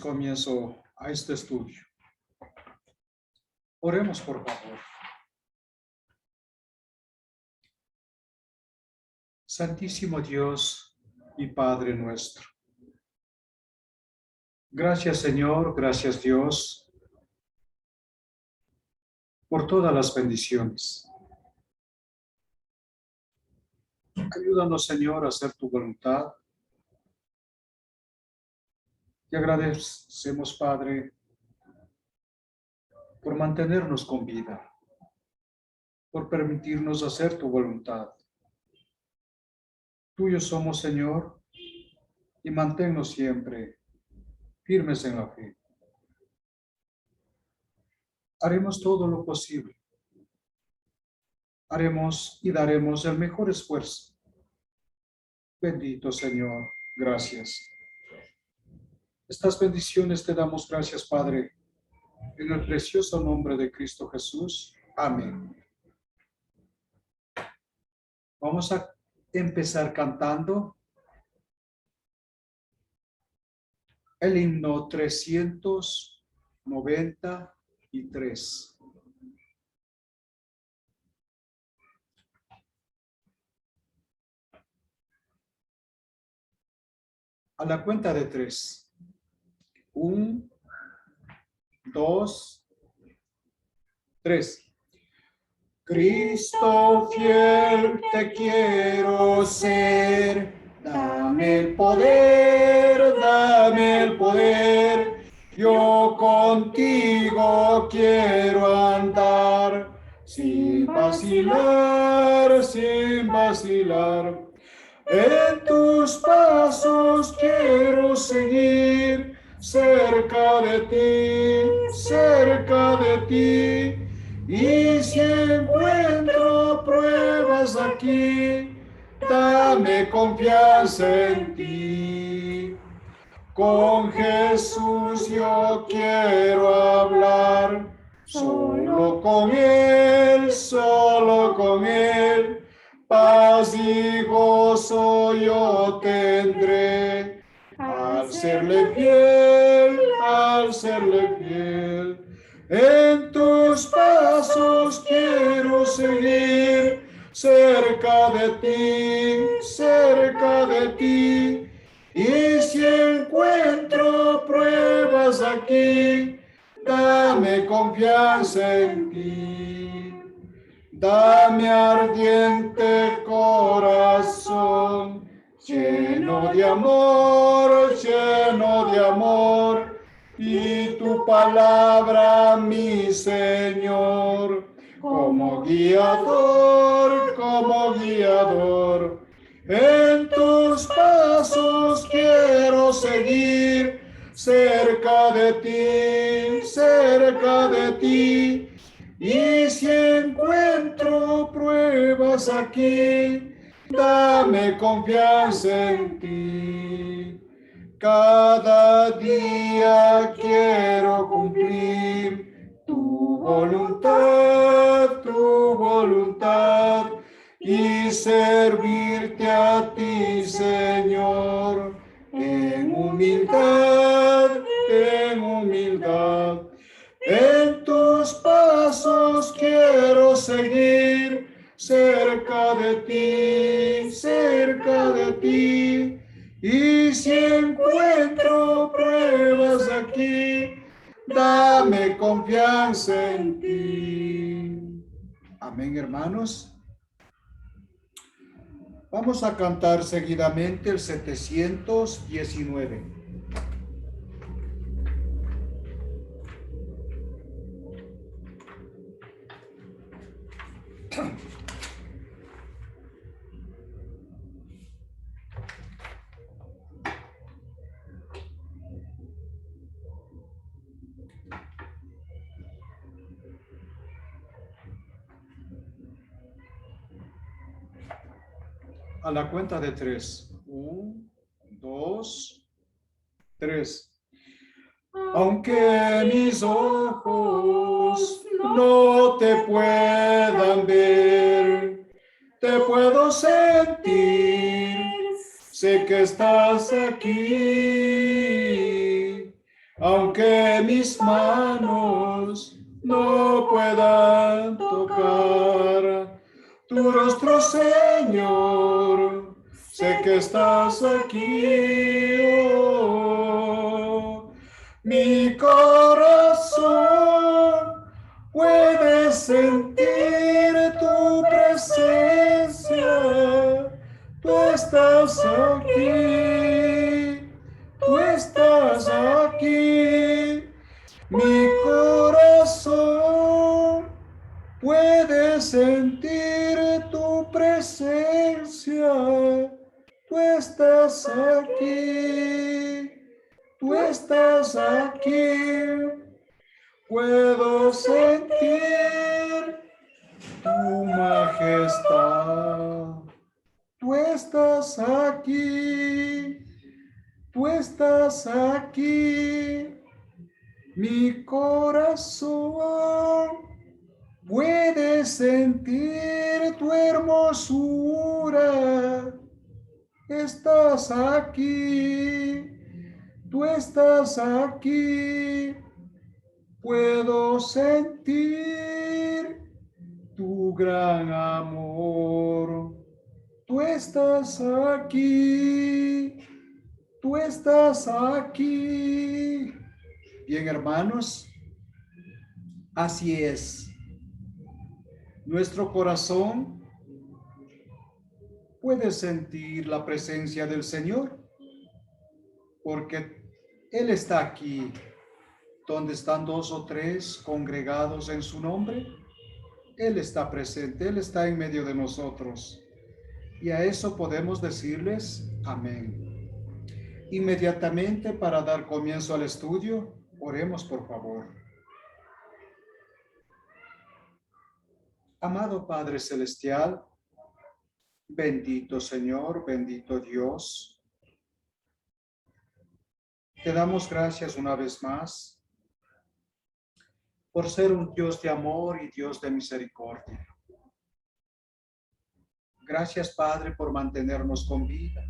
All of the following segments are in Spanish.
comienzo a este estudio. Oremos, por favor. Santísimo Dios y Padre nuestro. Gracias, Señor, gracias, Dios, por todas las bendiciones. Ayúdanos, Señor, a hacer tu voluntad. Te agradecemos, Padre, por mantenernos con vida, por permitirnos hacer tu voluntad. Tuyos somos, Señor, y manténnos siempre firmes en la fe. Haremos todo lo posible. Haremos y daremos el mejor esfuerzo. Bendito Señor, gracias. Estas bendiciones te damos gracias, Padre, en el precioso nombre de Cristo Jesús. Amén. Vamos a empezar cantando el himno 393. A la cuenta de 3. 1, 2, 3. Cristo fiel, te quiero ser. Dame el poder, dame el poder. Yo contigo quiero andar, sin vacilar, sin vacilar. En tus pasos quiero seguir, cerca de ti. Y si encuentro pruebas aquí, dame confianza en ti. Con Jesús yo quiero hablar, solo con Él, paz y gozo yo tendré, al serle fiel. En tus pasos quiero seguir, cerca de ti. Y si encuentro pruebas aquí, dame confianza en ti. Dame ardiente corazón, lleno de amor, y tu palabra, mi Señor, como guiador. En tus pasos quiero seguir, cerca de ti. Y si encuentro pruebas aquí, dame confianza en ti. Cada día quiero cumplir tu voluntad y servirte a ti, Señor, en humildad. En tus pasos quiero seguir, cerca de ti. Y si encuentro pruebas aquí, dame confianza en ti. Amén, hermanos. Vamos a cantar seguidamente el 719. A la cuenta de 3. 1, 2, 3. Aunque mis ojos no te puedan ver, te puedo sentir, sé que estás aquí. aunque mis manos no puedan tocar tu rostro, Señor. Sé que estás aquí. Oh, mi corazón puede sentir tu presencia. Tú estás aquí. Tú estás aquí. Mi corazón puede sentir tu presencia. Tú estás aquí. Tú estás aquí. Puedo sentir tu majestad. Tú estás aquí. Tú estás aquí. Mi corazón puede sentir tu hermosura. Estás aquí. Tú estás aquí. Puedo sentir tu gran amor. Tú estás aquí. Tú estás aquí. Bien, hermanos, así es. Nuestro corazón puede sentir la presencia del Señor, porque Él está aquí, donde están dos o tres congregados en su nombre. Él está presente, Él está en medio de nosotros. Y a eso podemos decirles amén. Inmediatamente, para dar comienzo al estudio, oremos por favor. Amado Padre Celestial, bendito Señor, bendito Dios, te damos gracias una vez más por ser un Dios de amor y Dios de misericordia. Gracias, Padre, por mantenernos con vida.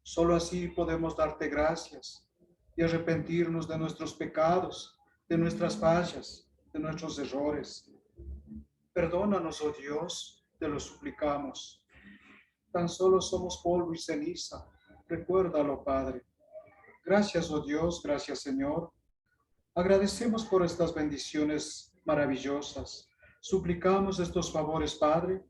Solo así podemos darte gracias y arrepentirnos de nuestros pecados, de nuestras fallas, de nuestros errores. Perdónanos, oh Dios, te lo suplicamos. Tan solo somos polvo y ceniza. Recuérdalo, Padre. Gracias, oh Dios, gracias, Señor. Agradecemos por estas bendiciones maravillosas. Suplicamos estos favores, Padre,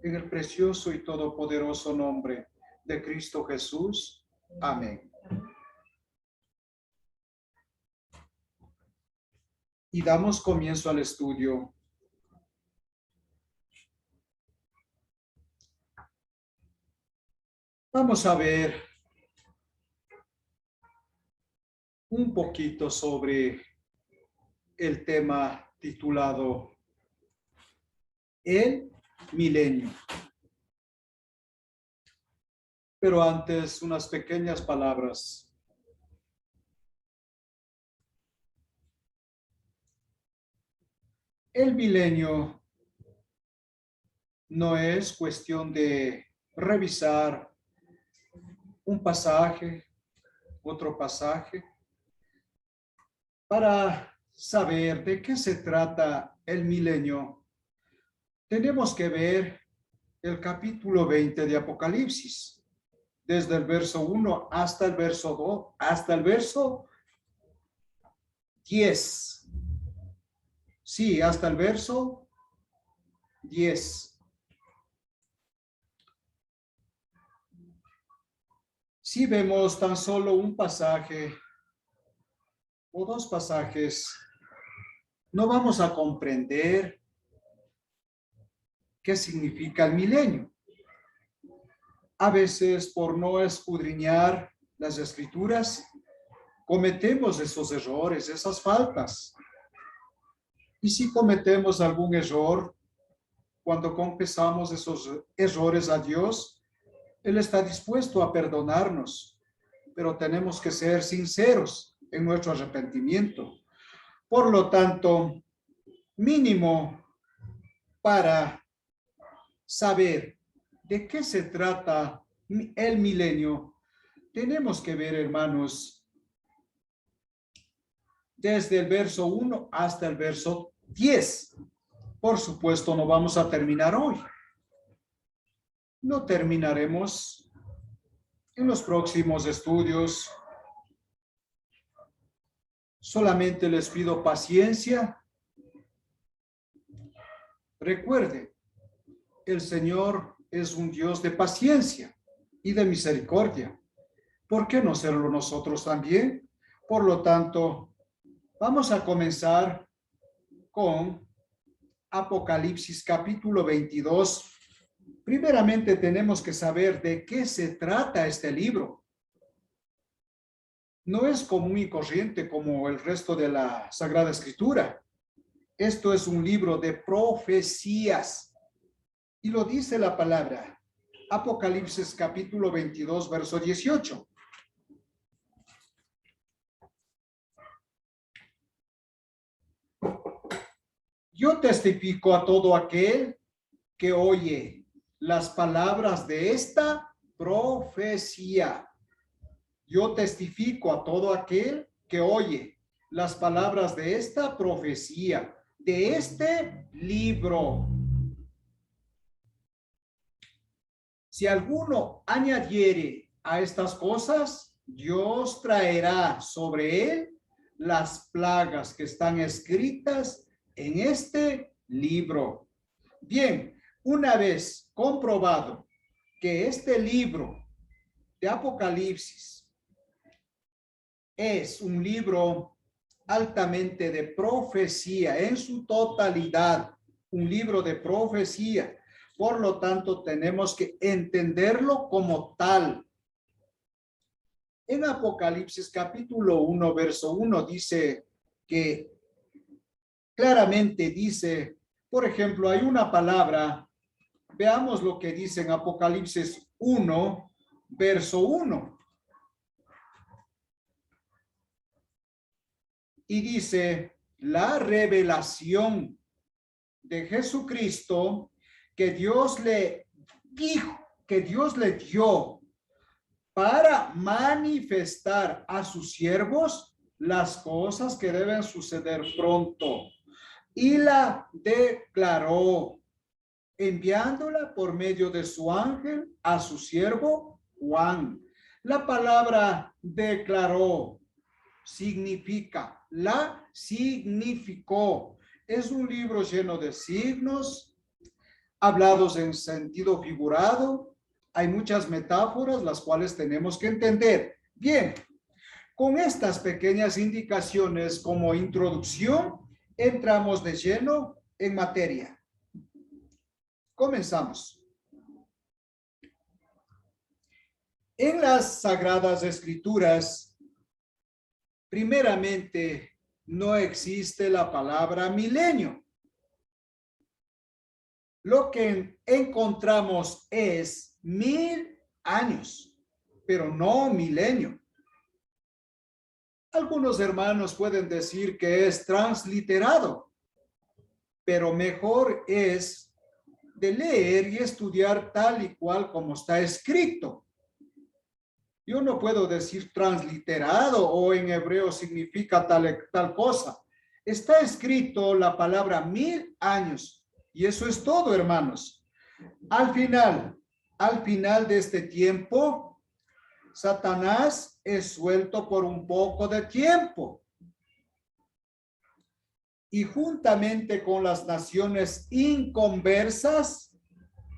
en el precioso y todopoderoso nombre de Cristo Jesús. Amén. Y damos comienzo al estudio. Vamos a ver un poquito sobre el tema titulado El Milenio. Pero antes, unas pequeñas palabras. El milenio no es cuestión de revisar un pasaje, otro pasaje, para saber de qué se trata el milenio. Tenemos que ver el capítulo 20 de Apocalipsis, desde el verso 1 hasta el verso 2, hasta el verso 10. Sí, hasta el verso 10. Si vemos tan solo un pasaje o dos pasajes, no vamos a comprender qué significa el milenio. A veces, por no escudriñar las escrituras, cometemos esos errores, esas faltas. Y si cometemos algún error, cuando confesamos esos errores a Dios, Él está dispuesto a perdonarnos, pero tenemos que ser sinceros en nuestro arrepentimiento. Por lo tanto, mínimo para saber de qué se trata el milenio, tenemos que ver, hermanos, desde el verso 1 hasta el verso 10. Por supuesto, no vamos a terminar hoy. No terminaremos en los próximos estudios. Solamente les pido paciencia. Recuerde, el Señor es un Dios de paciencia y de misericordia. ¿Por qué no serlo nosotros también? Por lo tanto, vamos a comenzar con Apocalipsis capítulo 22. Primeramente tenemos que saber de qué se trata este libro. No es común y corriente como el resto de la Sagrada Escritura. Esto es un libro de profecías. Y lo dice la palabra. Apocalipsis capítulo 22, verso 18. Yo testifico a todo aquel que oye las palabras de esta profecía. Yo testifico a todo aquel que oye las palabras de esta profecía, de este libro. Si alguno añadiere a estas cosas, Dios traerá sobre él las plagas que están escritas en este libro. Bien, una vez comprobado que este libro de Apocalipsis es un libro altamente de profecía en su totalidad, un libro de profecía. Por lo tanto, tenemos que entenderlo como tal. En Apocalipsis capítulo 1, verso 1 dice que claramente dice, por ejemplo, hay una palabra, veamos lo que dice en Apocalipsis 1, verso 1. Y dice, la revelación de Jesucristo que Dios le dijo, que Dios le dio para manifestar a sus siervos las cosas que deben suceder pronto. Y la declaró, enviándola por medio de su ángel a su siervo Juan. La palabra declaró significa, la significó. Es un libro lleno de signos, hablados en sentido figurado. Hay muchas metáforas, las cuales tenemos que entender. Bien, con estas pequeñas indicaciones como introducción, entramos de lleno en materia. Comenzamos. En las Sagradas Escrituras, primeramente, no existe la palabra milenio. Lo que encontramos es 1000 años, pero no milenio. Algunos hermanos pueden decir que es transliterado, pero mejor es de leer y estudiar tal y cual como está escrito. Yo no puedo decir transliterado o en hebreo significa tal cosa. Está escrito la palabra 1000 años y eso es todo, hermanos. Al final de este tiempo, Satanás es suelto por un poco de tiempo. Y juntamente con las naciones inconversas,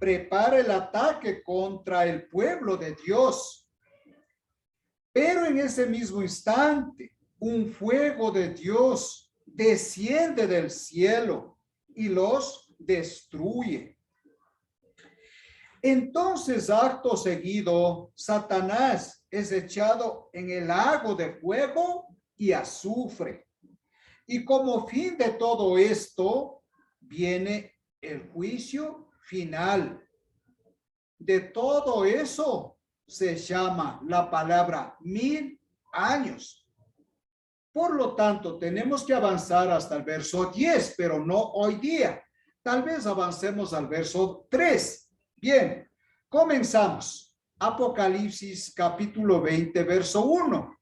prepara el ataque contra el pueblo de Dios. Pero en ese mismo instante, un fuego de Dios desciende del cielo y los destruye. Entonces, acto seguido, Satanás es echado en el lago de fuego y azufre. Y como fin de todo esto, viene el juicio final. De todo eso se llama la palabra 1000 años. Por lo tanto, tenemos que avanzar hasta el verso 10, pero no hoy día. Tal vez avancemos al verso 3. Bien, comenzamos. Apocalipsis capítulo 20, verso 1.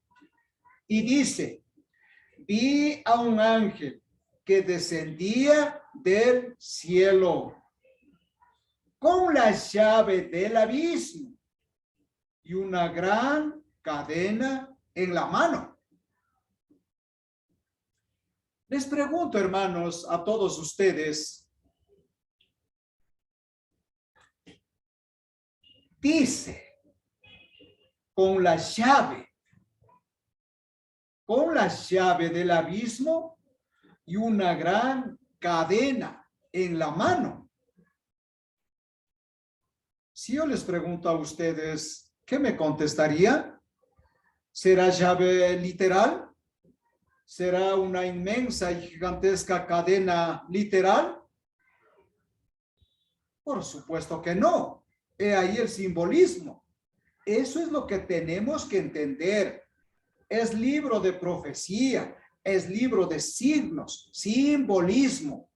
Y dice, vi a un ángel que descendía del cielo con la llave del abismo y una gran cadena en la mano. Les pregunto, hermanos, a todos ustedes, dice, con la llave del abismo y una gran cadena en la mano. Si yo les pregunto a ustedes, ¿qué me contestaría? ¿Será llave literal? ¿Será una inmensa y gigantesca cadena literal? Por supuesto que no. He ahí el simbolismo. Eso es lo que tenemos que entender. Es libro de profecía, es libro de signos, simbolismo.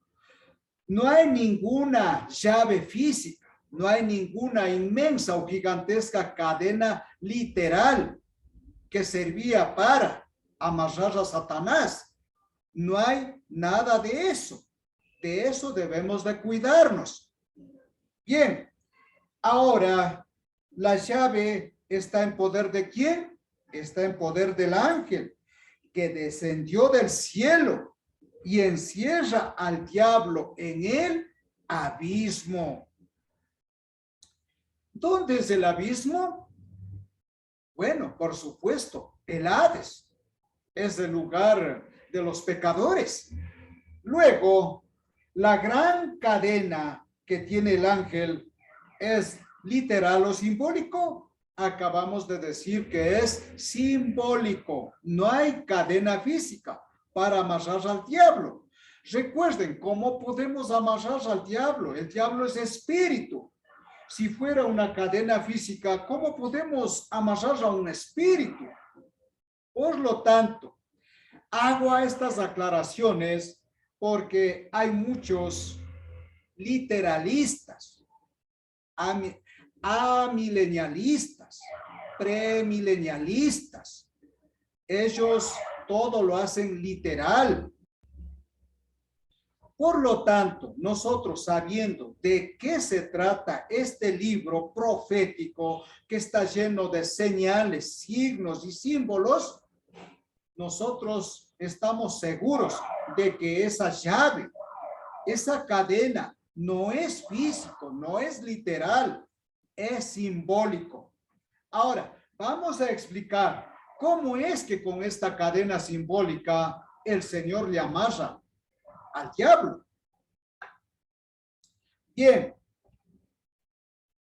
No hay ninguna llave física, no hay ninguna inmensa o gigantesca cadena literal que servía para amarrar a Satanás. No hay nada de eso. De eso debemos de cuidarnos. Bien, ahora la llave está en poder ¿de quién? Está en poder del ángel que descendió del cielo y encierra al diablo en el abismo. ¿Dónde es el abismo? Bueno, por supuesto, el Hades es el lugar de los pecadores. Luego, la gran cadena que tiene el ángel es literal o simbólico. Acabamos de decir que es simbólico. No hay cadena física para amarrar al diablo. Recuerden, ¿cómo podemos amarrar al diablo? El diablo es espíritu. Si fuera una cadena física, ¿cómo podemos amarrar a un espíritu? Por lo tanto, hago estas aclaraciones porque hay muchos literalistas, amilenialistas, premilenialistas. Ellos todo lo hacen literal. Por lo tanto, nosotros sabiendo de qué se trata este libro profético que está lleno de señales, signos y símbolos, nosotros estamos seguros de que esa llave, esa cadena, no es físico, no es literal, es simbólico. Ahora, vamos a explicar cómo es que con esta cadena simbólica el Señor le amarra al diablo. Bien,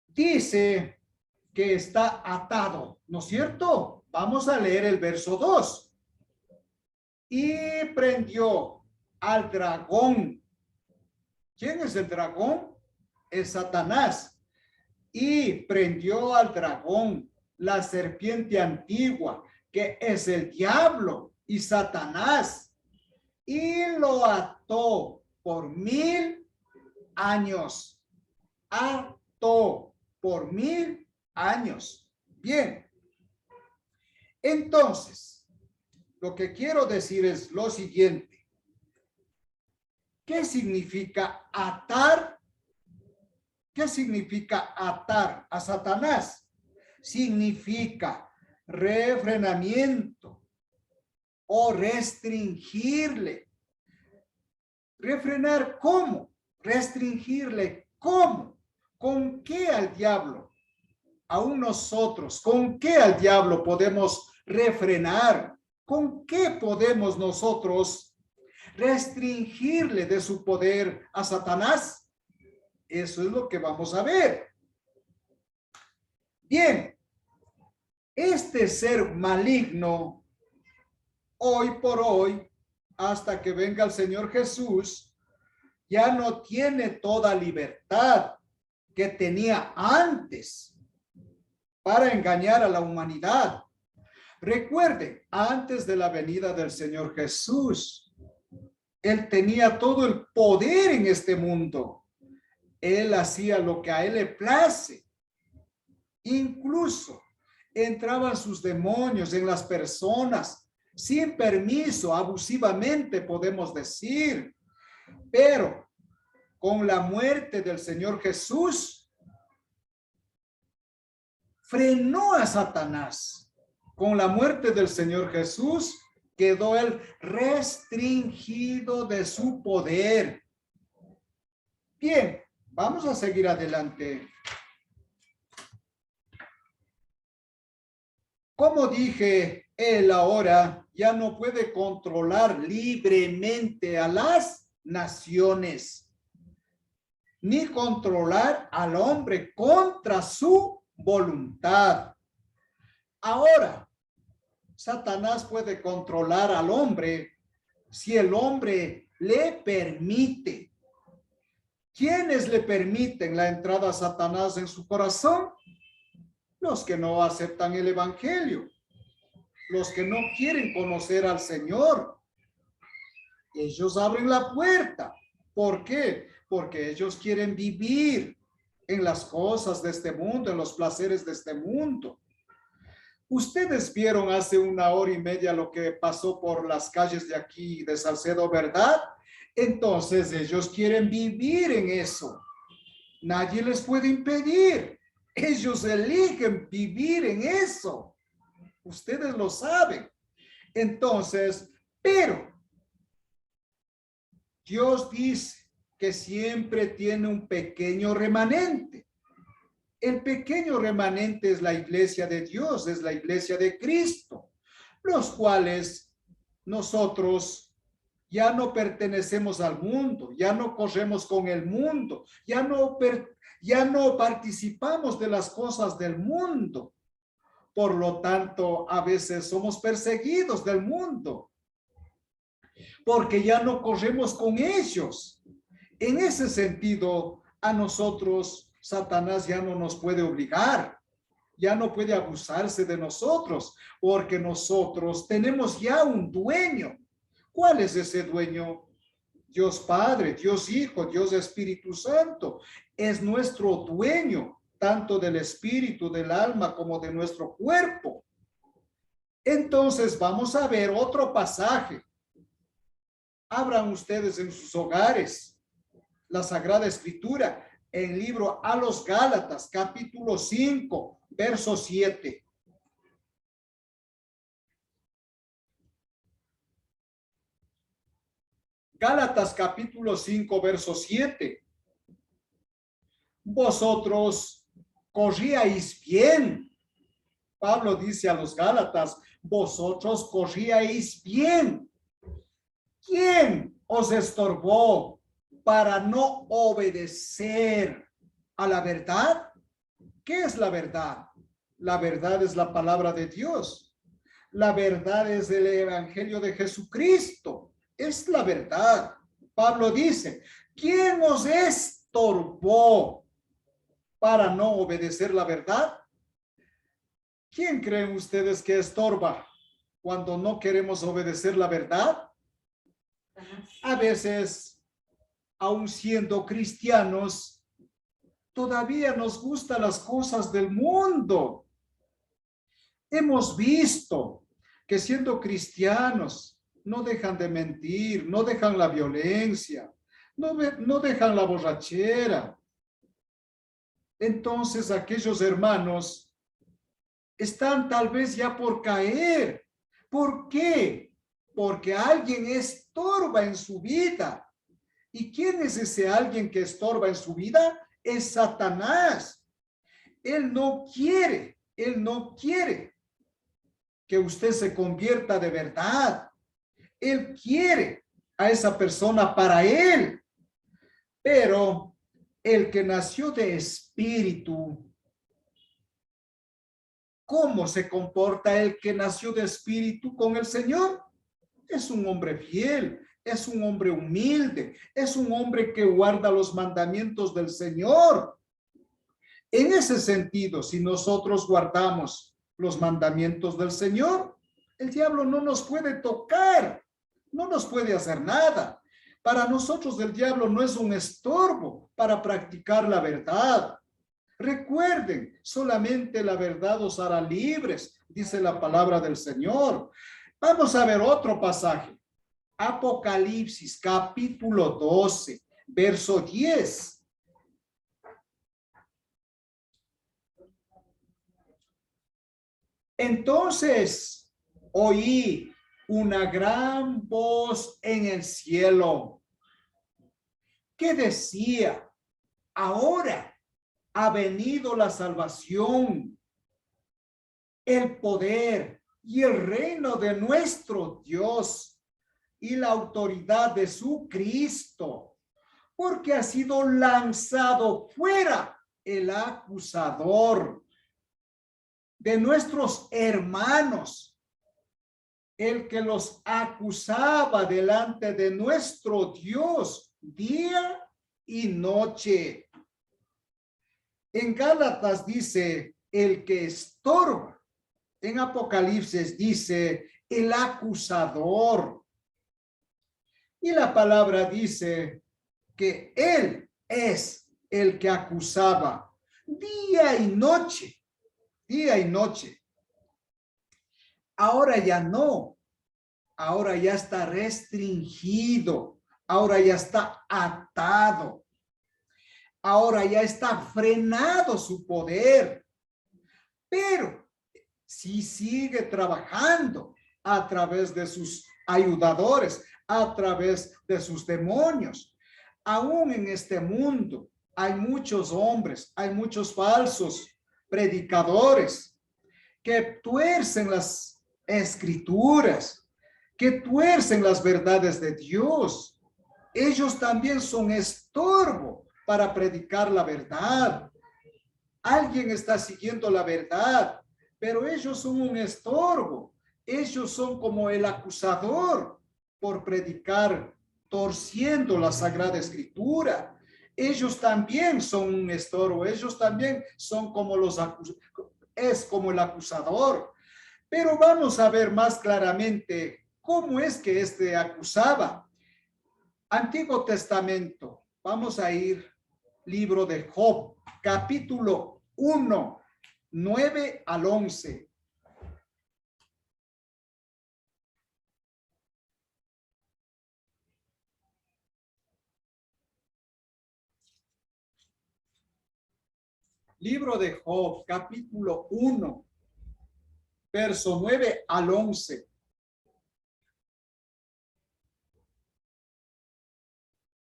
dice que está atado, ¿no es cierto? Vamos a leer el verso 2. Y prendió al dragón. ¿Quién es el dragón? Es Satanás. Y prendió al dragón, la serpiente antigua, que es el diablo y Satanás, y lo ató por 1000 años. Ató por 1000 años. Bien. Entonces, lo que quiero decir es lo siguiente. ¿Qué significa atar? ¿Qué significa atar a Satanás? Significa refrenamiento o restringirle. ¿Refrenar cómo? Restringirle cómo. ¿Con qué al diablo? Aún nosotros, ¿con qué al diablo podemos refrenar? ¿Con qué podemos nosotros restringirle de su poder a Satanás? Eso es lo que vamos a ver. Bien, este ser maligno, hoy por hoy, hasta que venga el Señor Jesús, ya no tiene toda libertad que tenía antes para engañar a la humanidad. Recuerden, antes de la venida del Señor Jesús, Él tenía todo el poder en este mundo. Él hacía lo que a Él le place. Incluso entraban sus demonios en las personas, sin permiso, abusivamente podemos decir, pero con la muerte del Señor Jesús, frenó a Satanás. Con la muerte del Señor Jesús, quedó él restringido de su poder. Bien, vamos a seguir adelante. Como dije, él ahora ya no puede controlar libremente a las naciones, ni controlar al hombre contra su voluntad. Ahora, Satanás puede controlar al hombre si el hombre le permite. ¿Quiénes le permiten la entrada a Satanás en su corazón? Los que no aceptan el evangelio, los que no quieren conocer al Señor. Ellos abren la puerta. ¿Por qué? Porque ellos quieren vivir en las cosas de este mundo, en los placeres de este mundo. Ustedes vieron hace 1 hora y media lo que pasó por las calles de aquí de Salcedo, ¿verdad? Entonces ellos quieren vivir en eso. Nadie les puede impedir. Ellos eligen vivir en eso. Ustedes lo saben. Entonces, pero Dios dice que siempre tiene un pequeño remanente. El pequeño remanente es la iglesia de Dios, es la iglesia de Cristo, los cuales nosotros ya no pertenecemos al mundo, ya no corremos con el mundo, ya no participamos de las cosas del mundo. Por lo tanto, a veces somos perseguidos del mundo, porque ya no corremos con ellos. En ese sentido, a nosotros, Satanás ya no nos puede obligar, ya no puede abusarse de nosotros, porque nosotros tenemos ya un dueño. ¿Cuál es ese dueño? Dios Padre, Dios Hijo, Dios Espíritu Santo. Es nuestro dueño, tanto del espíritu, del alma, como de nuestro cuerpo. Entonces vamos a ver otro pasaje. Abran ustedes en sus hogares la Sagrada Escritura, en el libro a los Gálatas, capítulo 5, verso 7. Gálatas capítulo 5, verso 7. Vosotros corríais bien. Pablo dice a los Gálatas, vosotros corríais bien. ¿Quién os estorbó para no obedecer a la verdad? ¿Qué es la verdad? La verdad es la palabra de Dios. La verdad es el evangelio de Jesucristo. Es la verdad. Pablo dice, ¿quién os estorbó para no obedecer la verdad? ¿Quién creen ustedes que estorba cuando no queremos obedecer la verdad? A veces, aun siendo cristianos, todavía nos gustan las cosas del mundo. Hemos visto que siendo cristianos no dejan de mentir, no dejan la violencia, no dejan la borrachera. Entonces aquellos hermanos están tal vez ya por caer. ¿Por qué? Porque alguien estorba en su vida. ¿Y quién es ese alguien que estorba en su vida? Es Satanás. Él no quiere que usted se convierta de verdad. Él quiere a esa persona para él. Pero el que nació de espíritu, ¿cómo se comporta el que nació de espíritu con el Señor? Es un hombre fiel, es un hombre humilde, es un hombre que guarda los mandamientos del Señor. En ese sentido, si nosotros guardamos los mandamientos del Señor, el diablo no nos puede tocar, no nos puede hacer nada. Para nosotros el diablo no es un estorbo para practicar la verdad. Recuerden, solamente la verdad os hará libres, dice la palabra del Señor. Vamos a ver otro pasaje. Apocalipsis capítulo 12, verso 10. Entonces oí una gran voz en el cielo que decía, ahora ha venido la salvación, el poder y el reino de nuestro Dios y la autoridad de su Cristo, porque ha sido lanzado fuera el acusador de nuestros hermanos, el que los acusaba delante de nuestro Dios día y noche. En Gálatas dice el que estorba. En Apocalipsis dice el acusador. Y la palabra dice que él es el que acusaba día y noche. Día y noche. Ahora ya no. Ahora ya está restringido. Ahora ya está atado. Ahora ya está frenado su poder. Pero si sigue trabajando a través de sus ayudadores, a través de sus demonios. Aún en este mundo hay muchos hombres, hay muchos falsos predicadores que tuercen las escrituras, que tuercen las verdades de Dios. Ellos también son estorbo para predicar la verdad. Alguien está siguiendo la verdad, pero ellos son un estorbo. Ellos son como el acusador por predicar, torciendo la Sagrada Escritura. Ellos también son un estorbo. Ellos también son como es como el acusador. Pero vamos a ver más claramente cómo es que este acusaba. Antiguo Testamento. Vamos a ir libro de Job, capítulo 1, 9 al 11. Libro de Job, capítulo 1, verso 9 al 11.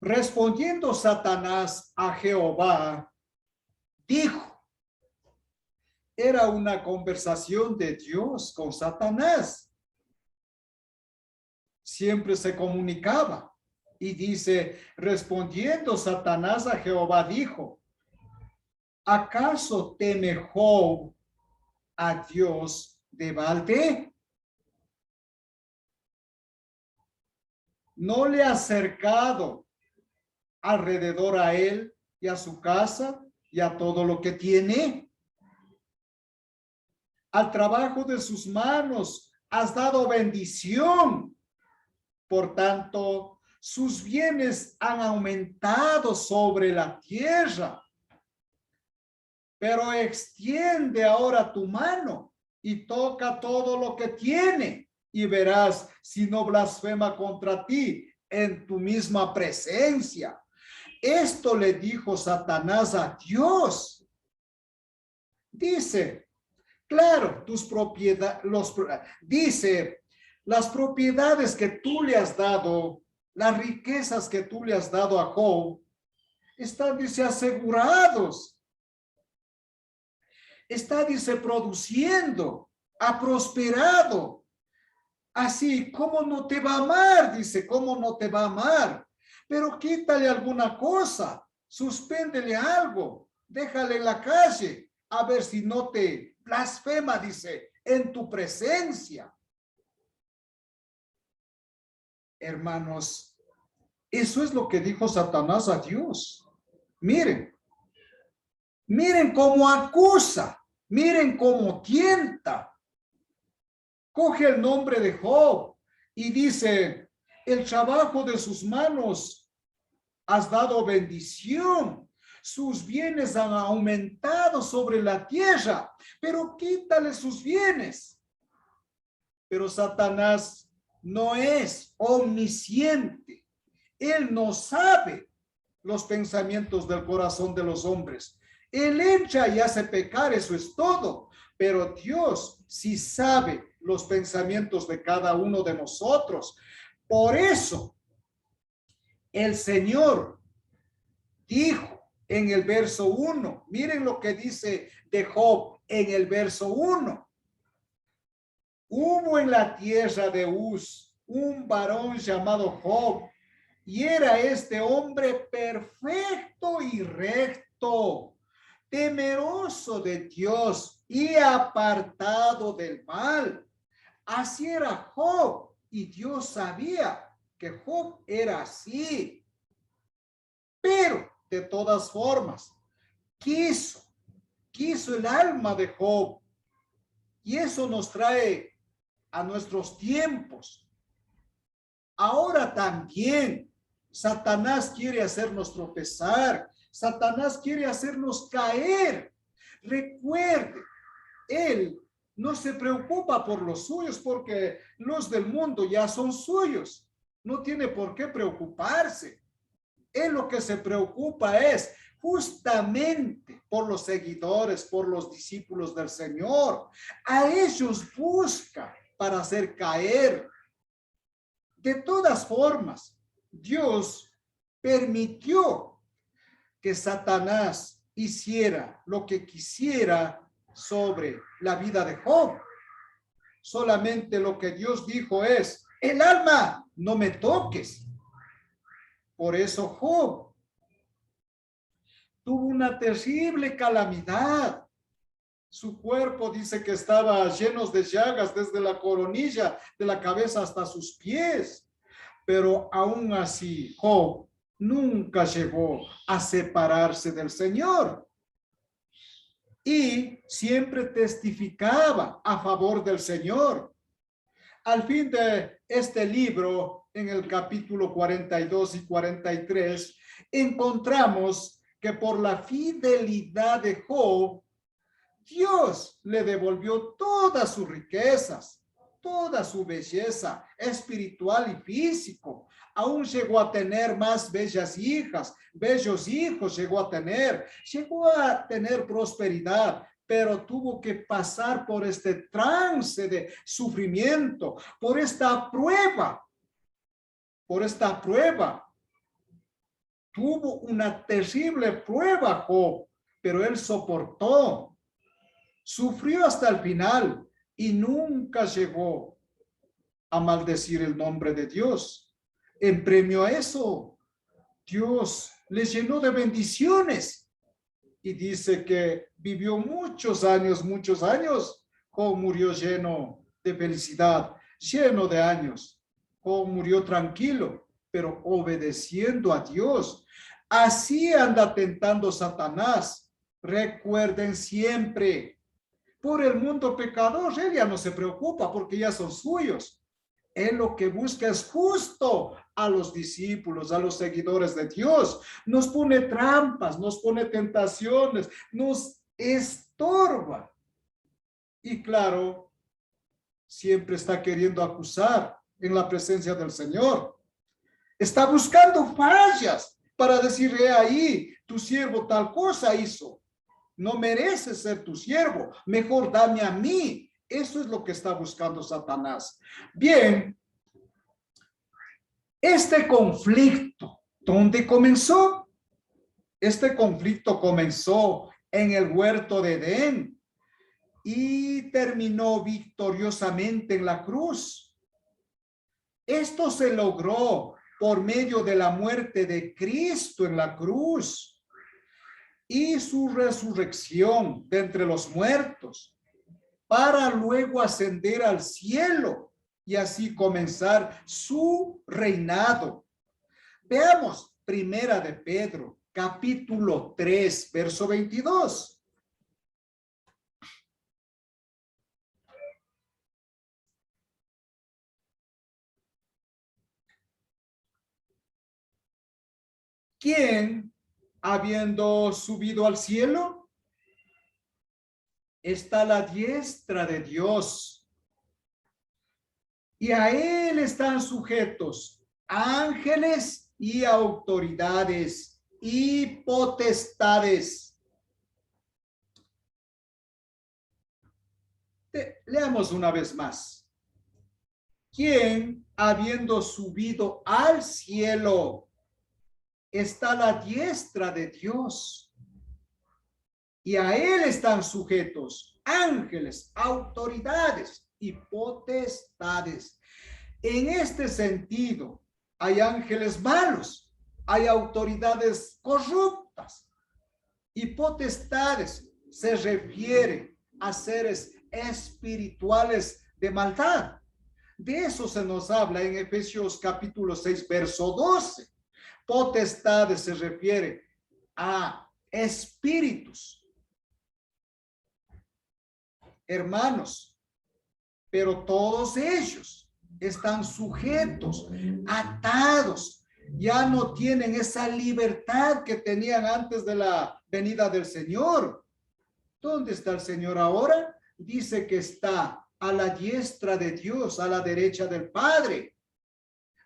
Respondiendo Satanás a Jehová, dijo, era una conversación de Dios con Satanás. Siempre se comunicaba y dice, respondiendo Satanás a Jehová, dijo, ¿acaso teme Job a Dios de balde? ¿No le ha acercado alrededor a él y a su casa y a todo lo que tiene? Al trabajo de sus manos has dado bendición. Por tanto, sus bienes han aumentado sobre la tierra. Pero extiende ahora tu mano y toca todo lo que tiene y verás si no blasfema contra ti en tu misma presencia. Esto le dijo Satanás a Dios. Dice, claro, tus propiedades, dice, las propiedades que tú le has dado, las riquezas que tú le has dado a Job, están, dice, asegurados. Está, dice, produciendo, ha prosperado. Así, ¿cómo no te va a amar? Dice, ¿cómo no te va a amar? Pero quítale alguna cosa, suspéndele algo, déjale en la calle, a ver si no te blasfema, dice, en tu presencia. Hermanos, eso es lo que dijo Satanás a Dios. Miren, miren cómo acusa, miren cómo tienta. Coge el nombre de Job y dice, el trabajo de sus manos has dado bendición, sus bienes han aumentado sobre la tierra, pero quítale sus bienes. Pero Satanás no es omnisciente. Él no sabe los pensamientos del corazón de los hombres. Él echa y hace pecar, eso es todo. Pero Dios sí sabe los pensamientos de cada uno de nosotros. Por eso, el Señor dijo en el verso 1, miren lo que dice de Job en el verso 1. Hubo en la tierra de Uz un varón llamado Job, y era este hombre perfecto y recto, temeroso de Dios y apartado del mal. Así era Job, y Dios sabía que Job era así. Pero, de todas formas, quiso el alma de Job. Y eso nos trae a nuestros tiempos. Ahora también Satanás quiere hacernos tropezar. Satanás quiere hacernos caer. Recuerde, él no se preocupa por los suyos porque los del mundo ya son suyos. No tiene por qué preocuparse. Él lo que se preocupa es justamente por los seguidores, por los discípulos del Señor. A ellos busca para hacer caer. De todas formas, Dios permitió que Satanás hiciera lo que quisiera sobre la vida de Job. Solamente lo que Dios dijo es: el alma, no me toques. Por eso Job tuvo una terrible calamidad. Su cuerpo dice que estaba lleno de llagas desde la coronilla de la cabeza hasta sus pies. Pero aún así, Job nunca llegó a separarse del Señor. Y siempre testificaba a favor del Señor. Al fin de este libro, en el capítulo 42 y 43, encontramos que por la fidelidad de Job, Dios le devolvió todas sus riquezas, toda su belleza espiritual y físico. Aún llegó a tener más bellas hijas, bellos hijos llegó a tener prosperidad, pero tuvo que pasar por este trance de sufrimiento, por esta prueba. Tuvo una terrible prueba Job, pero él soportó. Sufrió hasta el final y nunca llegó a maldecir el nombre de Dios. En premio a eso, Dios le llenó de bendiciones y dice que vivió muchos años. Job murió lleno de felicidad, lleno de años. Job murió tranquilo, pero obedeciendo a Dios. Así anda tentando Satanás. Recuerden siempre, por el mundo pecador, él ya no se preocupa porque ya son suyos. Él lo que busca es justo a los discípulos, a los seguidores de Dios. Nos pone trampas, nos pone tentaciones, nos estorba. Y claro, siempre está queriendo acusar en la presencia del Señor. Está buscando fallas para decirle: ahí, tu siervo tal cosa hizo. No merece ser tu siervo, mejor dame a mí. Eso es lo que está buscando Satanás. Bien, este conflicto, ¿dónde comenzó? Este conflicto comenzó en el huerto de Edén y terminó victoriosamente en la cruz. Esto se logró por medio de la muerte de Cristo en la cruz y su resurrección de entre los muertos, para luego ascender al cielo y así comenzar su reinado. Veamos Primera de Pedro, capítulo 3, verso 22. ¿Quién, habiendo subido al cielo, está a la diestra de Dios, y a él están sujetos ángeles y autoridades y potestades. Leamos una vez más. ¿Quién, habiendo subido al cielo, está a la diestra de Dios? Y a él están sujetos ángeles, autoridades y potestades. En este sentido, hay ángeles malos, hay autoridades corruptas y potestades. Se refiere a seres espirituales de maldad. De eso se nos habla en Efesios capítulo 6, verso 12. Potestades se refiere a espíritus. Hermanos, pero todos ellos están sujetos, atados, ya no tienen esa libertad que tenían antes de la venida del Señor. ¿Dónde está el Señor ahora? Dice que está a la diestra de Dios, a la derecha del Padre.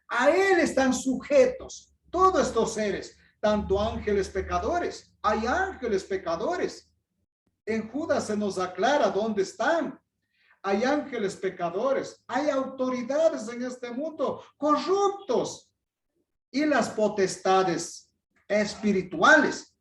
A Él están sujetos todos estos seres, tanto ángeles pecadores. Hay ángeles pecadores. En Judas se nos aclara dónde están. Hay ángeles pecadores, hay autoridades en este mundo corruptos y las potestades espirituales.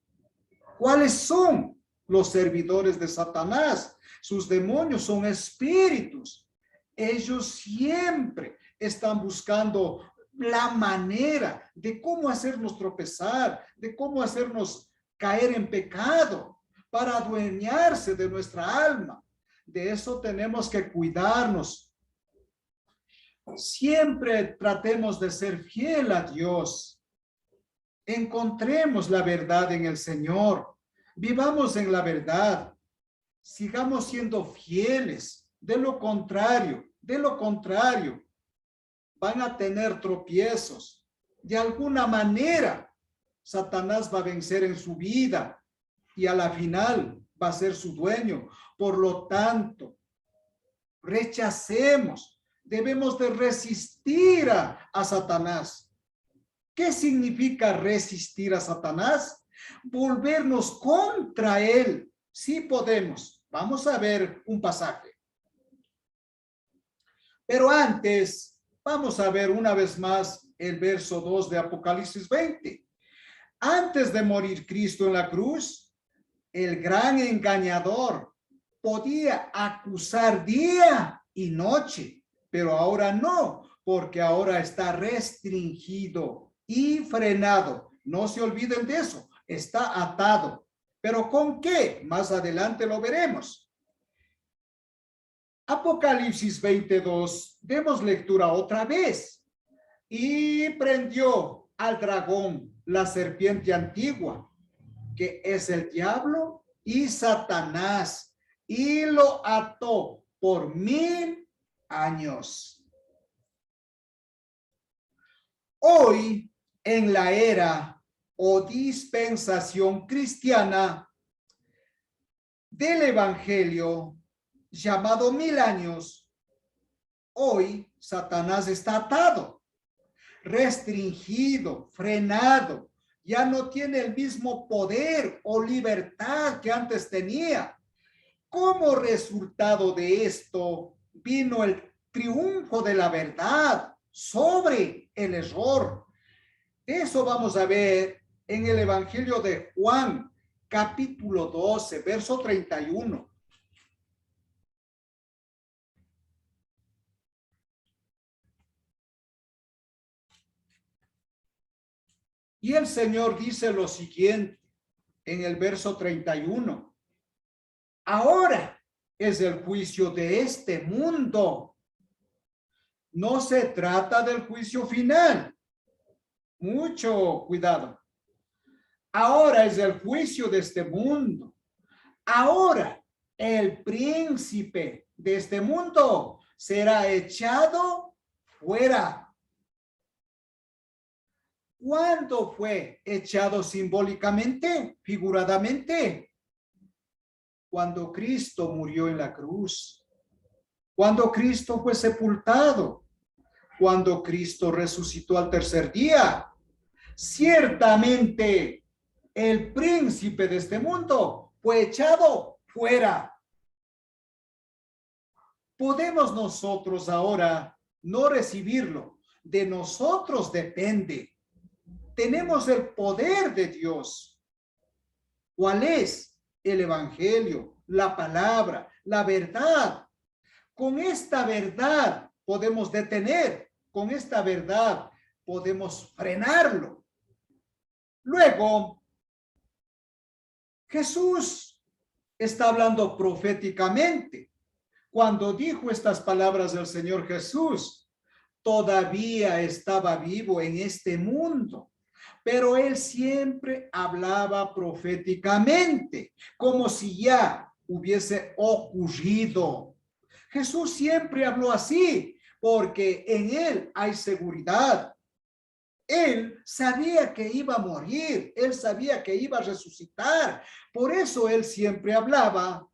¿Cuáles son? Los servidores de Satanás. Sus demonios son espíritus. Ellos siempre están buscando la manera de cómo hacernos tropezar, de cómo hacernos caer en pecado, para adueñarse de nuestra alma. De eso tenemos que cuidarnos. Siempre tratemos de ser fiel a Dios. Encontremos la verdad en el Señor. Vivamos en la verdad. Sigamos siendo fieles. De lo contrario, van a tener tropiezos. De alguna manera, Satanás va a vencer en su vida y a la final va a ser su dueño. Por lo tanto, rechacemos, debemos de resistir a Satanás. ¿Qué significa resistir a Satanás? Volvernos contra él. Sí podemos. Vamos a ver un pasaje. Pero antes, vamos a ver una vez más el verso 2 de Apocalipsis 20. Antes de morir Cristo en la cruz, el gran engañador podía acusar día y noche, pero ahora no, porque ahora está restringido y frenado. No se olviden de eso, está atado. ¿Pero con qué? Más adelante lo veremos. Apocalipsis 22, demos lectura otra vez. Y prendió al dragón, la serpiente antigua, que es el diablo y Satanás, y lo ató por 1000 años. Hoy, en la era o dispensación cristiana del evangelio llamado 1000 años, hoy Satanás está atado, restringido, frenado. Ya no tiene el mismo poder o libertad que antes tenía. Como resultado de esto, vino el triunfo de la verdad sobre el error. Eso vamos a ver en el Evangelio de Juan, capítulo 12, verso 31. Y el Señor dice lo siguiente en el verso 31. Ahora es el juicio de este mundo. No se trata del juicio final. Mucho cuidado. Ahora es el juicio de este mundo. Ahora el príncipe de este mundo será echado fuera. ¿Cuándo fue echado simbólicamente, figuradamente? Cuando Cristo murió en la cruz. Cuando Cristo fue sepultado. cuando Cristo resucitó al tercer día. Ciertamente, el príncipe de este mundo fue echado fuera. Podemos nosotros ahora no recibirlo. De nosotros depende. Tenemos el poder de Dios. ¿Cuál es? El evangelio, la palabra, la verdad. Con esta verdad podemos detener. Con esta verdad podemos frenarlo. Luego, Jesús está hablando proféticamente. Cuando dijo estas palabras del Señor Jesús, todavía estaba vivo en este mundo, pero él siempre hablaba proféticamente, como si ya hubiese ocurrido. Jesús siempre habló así, porque en él hay seguridad. Él sabía que iba a morir, él sabía que iba a resucitar. Por eso él siempre hablaba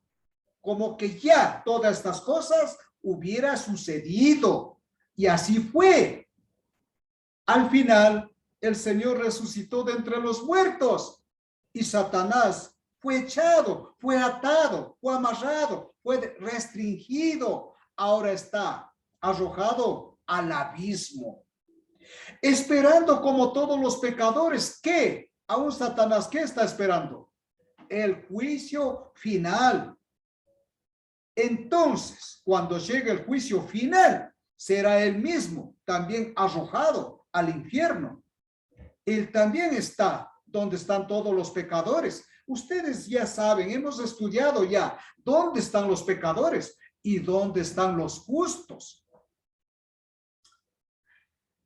como que ya todas estas cosas hubiera sucedido. Y así fue. Al final, el Señor resucitó de entre los muertos y Satanás fue echado, fue atado, fue amarrado, fue restringido. Ahora está arrojado al abismo, esperando como todos los pecadores. ¿Qué? Aún Satanás, ¿qué está esperando? El juicio final. Entonces, cuando llegue el juicio final, será él mismo también arrojado al infierno. Él también está donde están todos los pecadores. Ustedes ya saben, hemos estudiado ya dónde están los pecadores y dónde están los justos.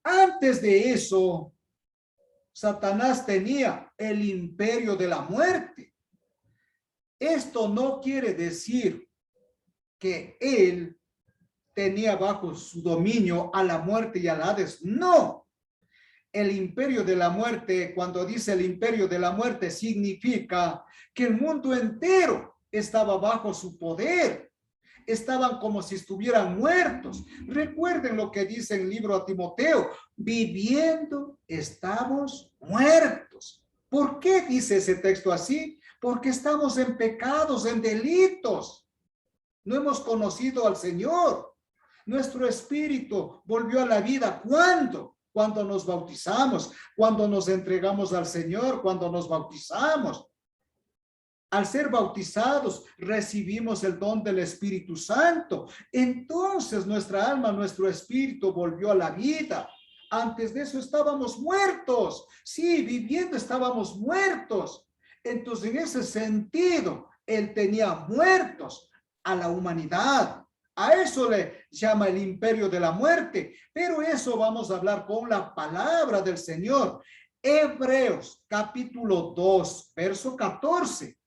Antes de eso, Satanás tenía el imperio de la muerte. Esto no quiere decir que él tenía bajo su dominio a la muerte y al Hades. No. El imperio de la muerte, cuando dice el imperio de la muerte, significa que el mundo entero estaba bajo su poder. Estaban como si estuvieran muertos. Recuerden lo que dice el libro a Timoteo: viviendo estamos muertos. ¿Por qué dice ese texto así? Porque estamos en pecados, en delitos. No hemos conocido al Señor. Nuestro espíritu volvió a la vida. ¿Cuándo? Cuando nos bautizamos, cuando nos entregamos al Señor, cuando nos bautizamos. Al ser bautizados, recibimos el don del Espíritu Santo. Entonces nuestra alma, nuestro espíritu volvió a la vida. Antes de eso estábamos muertos. Sí, viviendo estábamos muertos. Entonces, en ese sentido, él tenía muertos a la humanidad. A eso le llama el imperio de la muerte. Pero eso vamos a hablar con la palabra del Señor. Hebreos capítulo 2, verso 14.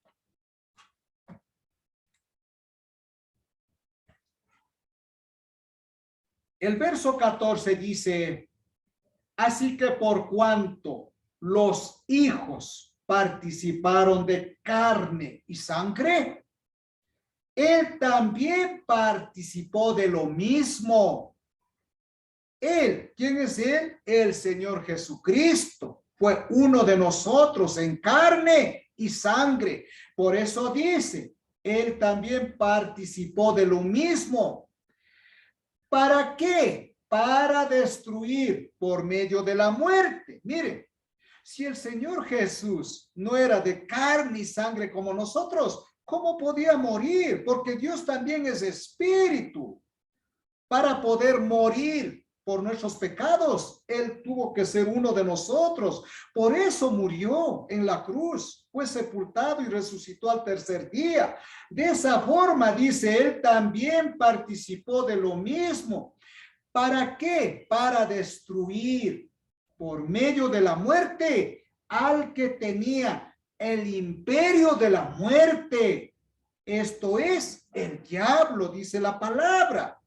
El verso 14 dice: así que por cuanto los hijos participaron de carne y sangre, él también participó de lo mismo. Él, ¿quién es él? El Señor Jesucristo. Fue uno de nosotros en carne y sangre. Por eso dice, él también participó de lo mismo. ¿Para qué? Para destruir por medio de la muerte. Mire, si el Señor Jesús no era de carne y sangre como nosotros, ¿cómo podía morir? Porque Dios también es espíritu. Para poder morir por nuestros pecados, Él tuvo que ser uno de nosotros. Por eso murió en la cruz, fue sepultado y resucitó al tercer día. De esa forma, dice, Él también participó de lo mismo. ¿Para qué? Para destruir por medio de la muerte al que tenía el imperio de la muerte. Esto es el diablo, dice la palabra.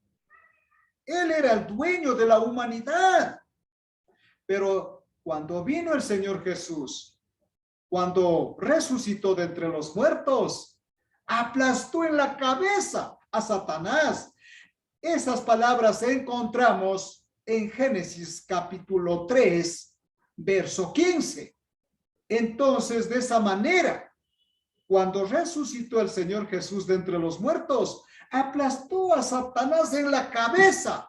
Él era el dueño de la humanidad. Pero cuando vino el Señor Jesús, cuando resucitó de entre los muertos, aplastó en la cabeza a Satanás. Esas palabras encontramos en Génesis capítulo 3, verso 15. Entonces, de esa manera, cuando resucitó el Señor Jesús de entre los muertos, aplastó a Satanás en la cabeza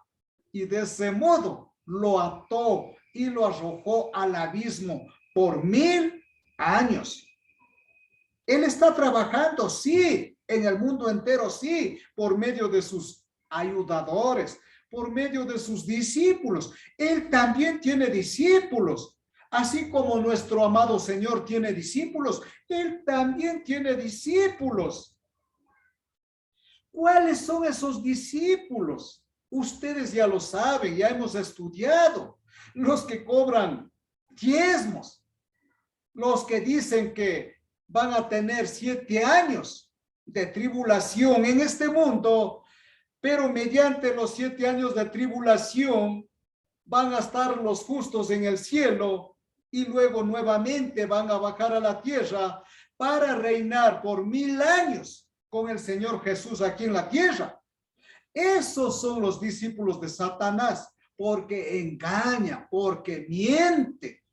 y de ese modo lo ató y lo arrojó al abismo por 1000 años. Él está trabajando, sí, en el mundo entero, sí, por medio de sus ayudadores, por medio de sus discípulos. Él también tiene discípulos. Así como nuestro amado Señor tiene discípulos, Él también tiene discípulos. ¿Cuáles son esos discípulos? Ustedes ya lo saben, ya hemos estudiado. Los que cobran diezmos, los que dicen que van a tener 7 años de tribulación en este mundo, pero mediante los 7 años de tribulación van a estar los justos en el cielo y luego nuevamente van a bajar a la tierra para reinar por 1000 años con el Señor Jesús aquí en la tierra. Esos son los discípulos de Satanás, porque engaña, porque miente.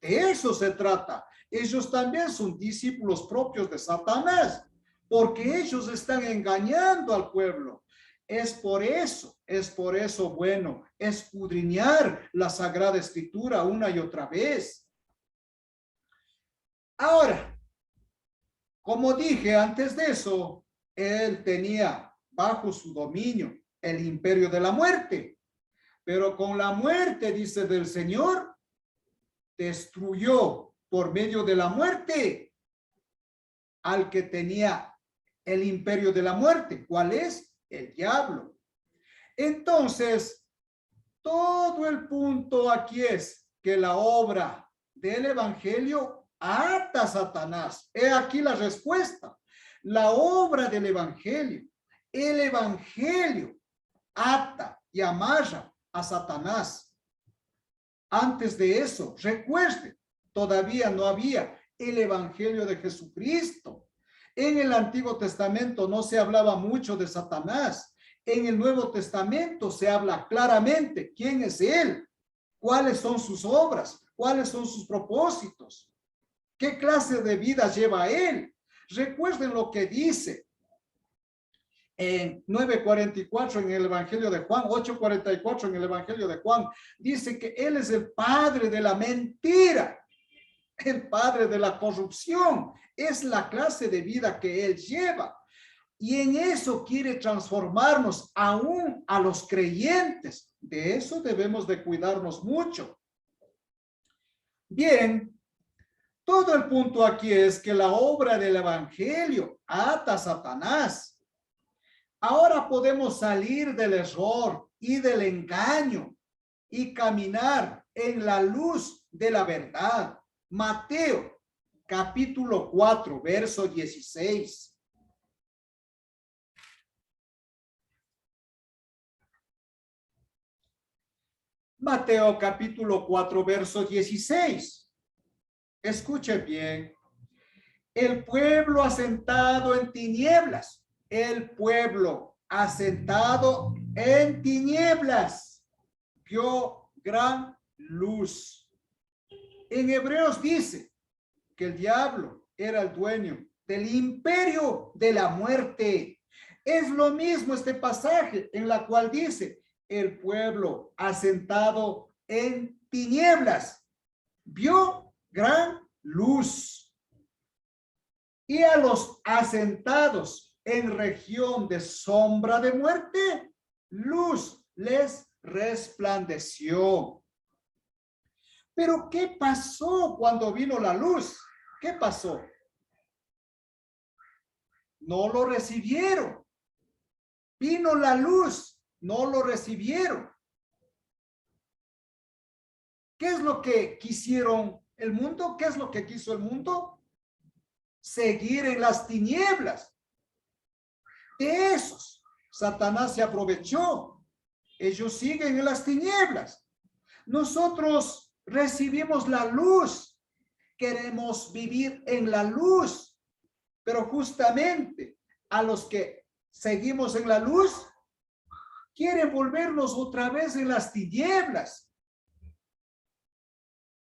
De eso se trata. Ellos también son discípulos propios de Satanás, porque ellos están engañando al pueblo. Es por eso, bueno, escudriñar la Sagrada Escritura una y otra vez. Ahora, como dije antes de eso, él tenía bajo su dominio el imperio de la muerte, pero con la muerte, dice del Señor, destruyó por medio de la muerte al que tenía el imperio de la muerte. ¿Cuál es? El diablo. Entonces, todo el punto aquí es que la obra del evangelio ata a Satanás. He aquí la respuesta. La obra del evangelio, el evangelio ata y amarra a Satanás. Antes de eso, recuerde, todavía no había el evangelio de Jesucristo. En el Antiguo Testamento no se hablaba mucho de Satanás. En el Nuevo Testamento se habla claramente quién es él, cuáles son sus obras, cuáles son sus propósitos, qué clase de vida lleva él. Recuerden lo que dice en 9:44 en el Evangelio de Juan, 8:44 en el Evangelio de Juan, dice que él es el padre de la mentira, el padre de la corrupción. Es la clase de vida que él lleva. Y en eso quiere transformarnos aún a los creyentes. De eso debemos de cuidarnos mucho. Bien, todo el punto aquí es que la obra del evangelio ata a Satanás. Ahora podemos salir del error y del engaño y caminar en la luz de la verdad. Mateo, capítulo 4, verso 16. Mateo capítulo 4, verso 16. Escuche bien. El pueblo asentado en tinieblas. El pueblo asentado en tinieblas vio gran luz. En Hebreos dice que el diablo era el dueño del imperio de la muerte. Es lo mismo este pasaje en la cual dice el pueblo asentado en tinieblas vio gran luz. Y a los asentados en región de sombra de muerte, luz les resplandeció. Pero ¿qué pasó cuando vino la luz? ¿Qué pasó? No lo recibieron. Vino la luz, no lo recibieron. ¿Qué es lo que quisieron el mundo? ¿Qué es lo que quiso el mundo? Seguir en las tinieblas. De esos, Satanás se aprovechó. Ellos siguen en las tinieblas. Nosotros recibimos la luz. Queremos vivir en la luz. Pero justamente a los que seguimos en la luz, quiere volvernos otra vez en las tinieblas.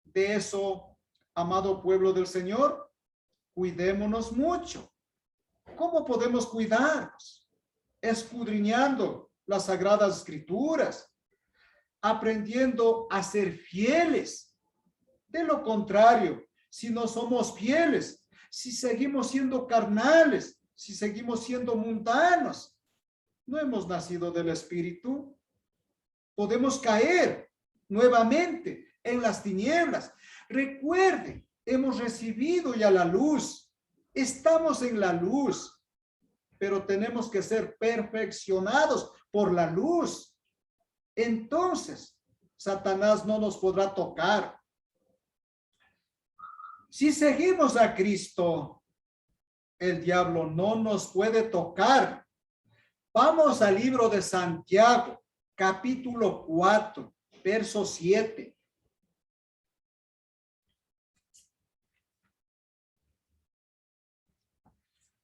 De eso, amado pueblo del Señor, cuidémonos mucho. ¿Cómo podemos cuidarnos? Escudriñando las Sagradas Escrituras, aprendiendo a ser fieles. De lo contrario, si no somos fieles, si seguimos siendo carnales, si seguimos siendo mundanos, no hemos nacido del Espíritu, podemos caer nuevamente en las tinieblas. Recuerden, hemos recibido ya la luz, estamos en la luz, pero tenemos que ser perfeccionados por la luz. Entonces, Satanás no nos podrá tocar. Si seguimos a Cristo, el diablo no nos puede tocar. Vamos al libro de Santiago, capítulo 4, verso 7.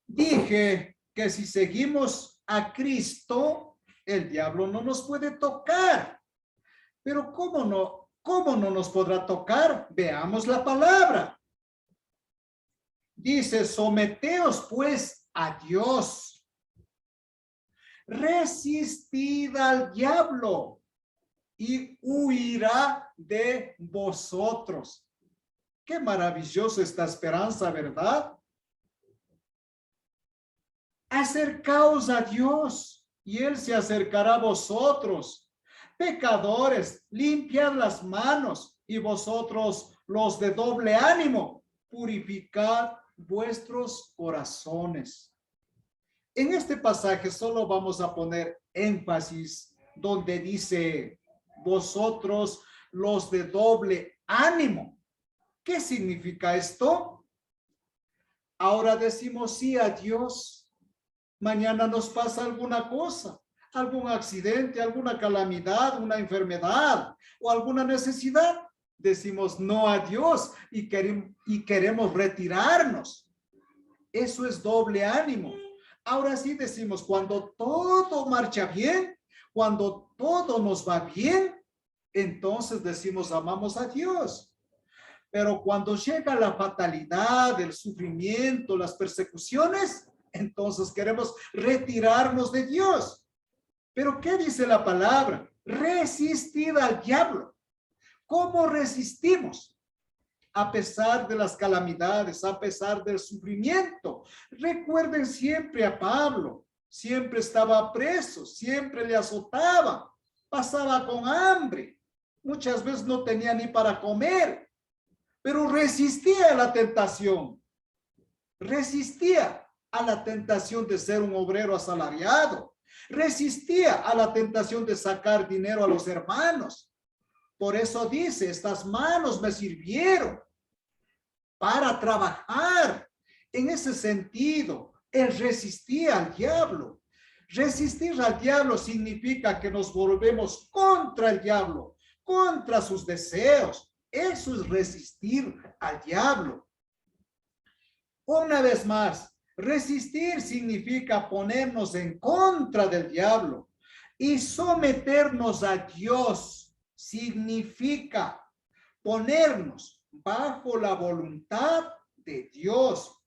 Dije que si seguimos a Cristo, el diablo no nos puede tocar. Pero ¿cómo no nos podrá tocar? Veamos la palabra. Dice, someteos pues a Dios. Resistid al diablo y huirá de vosotros. Qué maravillosa esta esperanza, ¿verdad? Acercaos a Dios y Él se acercará a vosotros. Pecadores, limpiad las manos, y vosotros los de doble ánimo, purificad vuestros corazones. En este pasaje solo vamos a poner énfasis donde dice vosotros los de doble ánimo. ¿Qué significa esto? Ahora decimos sí a Dios. Mañana nos pasa alguna cosa, algún accidente, alguna calamidad, una enfermedad o alguna necesidad. Decimos no a Dios y queremos retirarnos. Eso es doble ánimo. Ahora sí decimos, cuando todo marcha bien, cuando todo nos va bien, entonces decimos amamos a Dios. Pero cuando llega la fatalidad, el sufrimiento, las persecuciones, entonces queremos retirarnos de Dios. Pero ¿qué dice la palabra? Resistir al diablo. ¿Cómo resistimos? A pesar de las calamidades, a pesar del sufrimiento. Recuerden siempre a Pablo, siempre estaba preso, siempre le azotaban, pasaba con hambre, muchas veces no tenía ni para comer, pero resistía a la tentación, resistía a la tentación de ser un obrero asalariado, resistía a la tentación de sacar dinero a los hermanos. Por eso dice, estas manos me sirvieron para trabajar. En ese sentido, él resistía al diablo. Resistir al diablo significa que nos volvemos contra el diablo, contra sus deseos. Eso es resistir al diablo. Una vez más, resistir significa ponernos en contra del diablo, y someternos a Dios significa ponernos bajo la voluntad de Dios.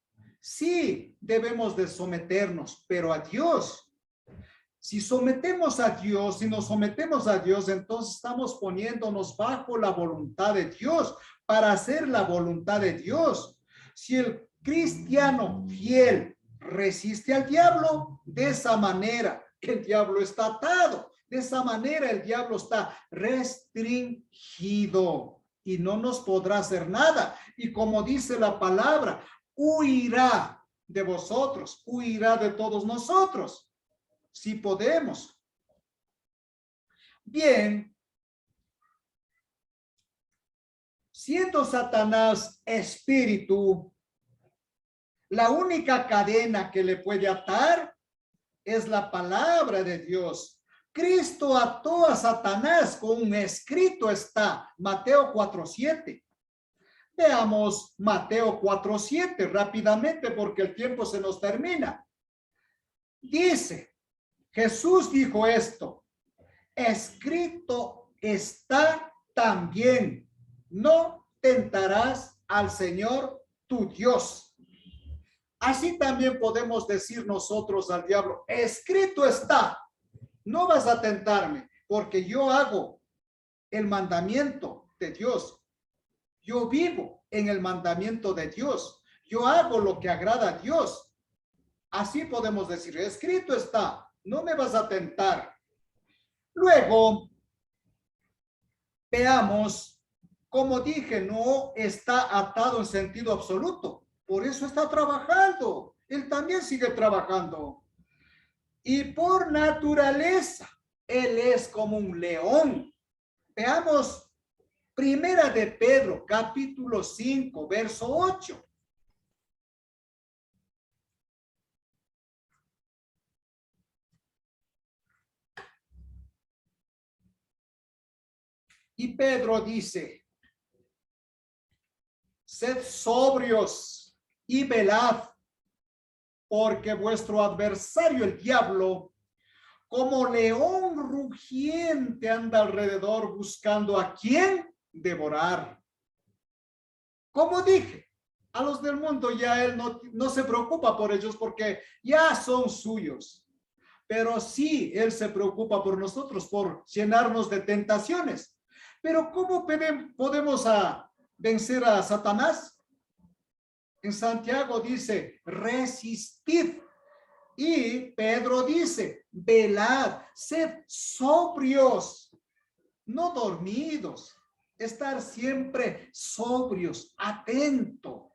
Sí, debemos de someternos, pero a Dios. Si sometemos a Dios, si nos sometemos a Dios, entonces estamos poniéndonos bajo la voluntad de Dios para hacer la voluntad de Dios. Si el cristiano fiel resiste al diablo, de esa manera el diablo está atado. De esa manera el diablo está restringido y no nos podrá hacer nada. Y como dice la palabra, huirá de vosotros, huirá de todos nosotros, si podemos. Bien, siendo Satanás espíritu, la única cadena que le puede atar es la palabra de Dios. Cristo ató a Satanás con un escrito está, Mateo 4:7. Veamos Mateo 4:7 rápidamente porque el tiempo se nos termina. Dice, Jesús dijo esto, escrito está también, no tentarás al Señor tu Dios. Así también podemos decir nosotros al diablo, escrito está, no vas a tentarme, porque yo hago el mandamiento de Dios. Yo vivo en el mandamiento de Dios. Yo hago lo que agrada a Dios. Así podemos decir, escrito está, no me vas a tentar. Luego, veamos, como dije, no está atado en sentido absoluto. Por eso está trabajando. Él también sigue trabajando. Y por naturaleza, él es como un león. Veamos, Primera de Pedro, capítulo 5, verso 8. Y Pedro dice, sed sobrios y velad, porque vuestro adversario, el diablo, como león rugiente anda alrededor buscando a quien devorar. Como dije, a los del mundo ya él no se preocupa por ellos porque ya son suyos. Pero sí, él se preocupa por nosotros, por llenarnos de tentaciones. Pero ¿cómo podemos vencer a Satanás? En Santiago dice, resistid. Y Pedro dice, velad, sed sobrios, no dormidos, estar siempre sobrios, atento.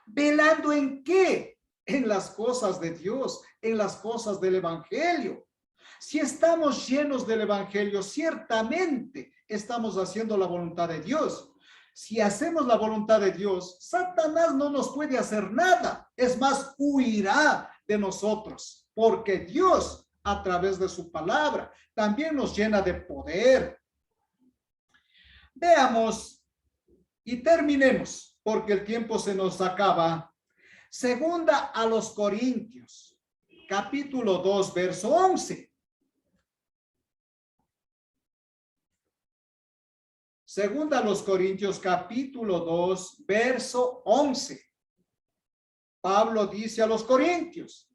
¿Velando en qué? En las cosas de Dios, en las cosas del Evangelio. Si estamos llenos del Evangelio, ciertamente estamos haciendo la voluntad de Dios. Si hacemos la voluntad de Dios, Satanás no nos puede hacer nada. Es más, huirá de nosotros, porque Dios, a través de su palabra, también nos llena de poder. Veamos y terminemos, porque el tiempo se nos acaba. Segunda a los Corintios, capítulo 2, verso 11. Segunda a los Corintios, capítulo 2, verso 11. Pablo dice a los Corintios,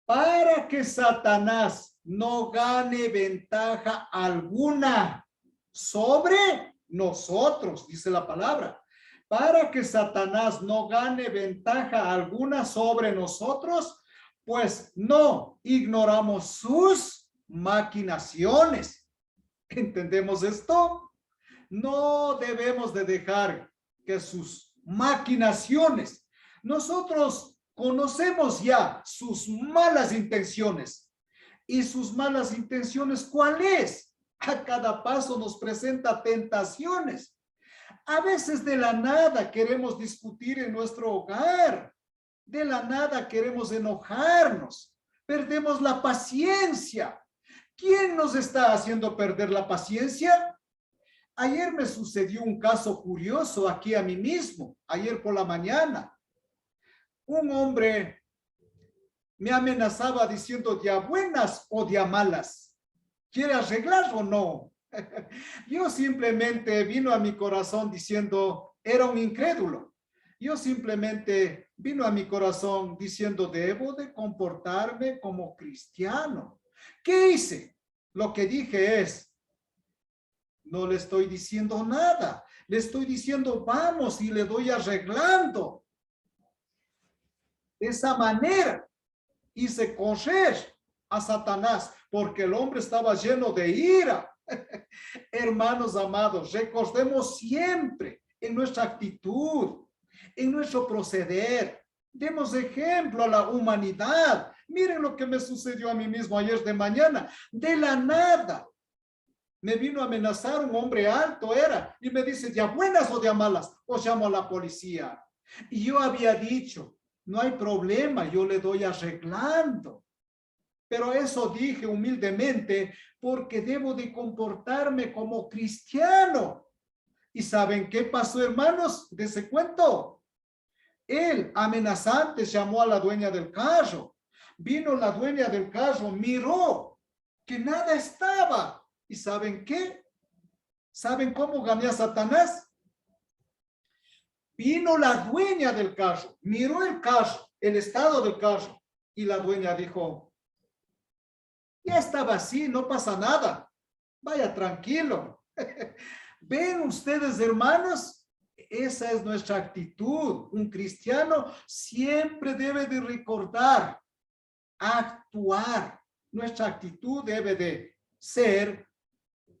para que Satanás no gane ventaja alguna sobre nosotros, dice la palabra, para que Satanás no gane ventaja alguna sobre nosotros, pues no ignoramos sus maquinaciones. ¿Entendemos esto? No debemos de dejar que sus maquinaciones, nosotros conocemos ya sus malas intenciones. ¿Y sus malas intenciones cuál es? A cada paso nos presenta tentaciones. A veces de la nada queremos discutir en nuestro hogar. De la nada queremos enojarnos. Perdemos la paciencia. ¿Quién nos está haciendo perder la paciencia? Ayer me sucedió un caso curioso aquí a mí mismo, ayer por la mañana. Un hombre me amenazaba diciendo de a buenas o de a malas. ¿Quiere arreglar o no? Yo simplemente vino a mi corazón diciendo, era un incrédulo. Yo simplemente vino a mi corazón diciendo, debo de comportarme como cristiano. ¿Qué hice? Lo que dije es, no le estoy diciendo nada. Le estoy diciendo, vamos, y le doy arreglando. De esa manera hice correr a Satanás, porque el hombre estaba lleno de ira. Hermanos amados, recordemos siempre en nuestra actitud, en nuestro proceder. Demos ejemplo a la humanidad. Miren lo que me sucedió a mí mismo ayer de mañana. De la nada. Me vino a amenazar un hombre alto, era, y me dice, ¿de a buenas o de a malas? O llamo a la policía. Y yo había dicho, no hay problema, yo le doy arreglando. Pero eso dije humildemente, porque debo de comportarme como cristiano. ¿Y saben qué pasó, hermanos, de ese cuento? Él, amenazante, llamó a la dueña del carro. Vino la dueña del carro, miró que nada estaba. ¿Y saben qué? ¿Saben cómo gané a Satanás? Vino la dueña del carro, miró el carro, el estado del carro, y la dueña dijo, ya estaba así, no pasa nada, vaya tranquilo. ¿Ven ustedes, hermanos? Esa es nuestra actitud. Un cristiano siempre debe de recordar, actuar. Nuestra actitud debe de ser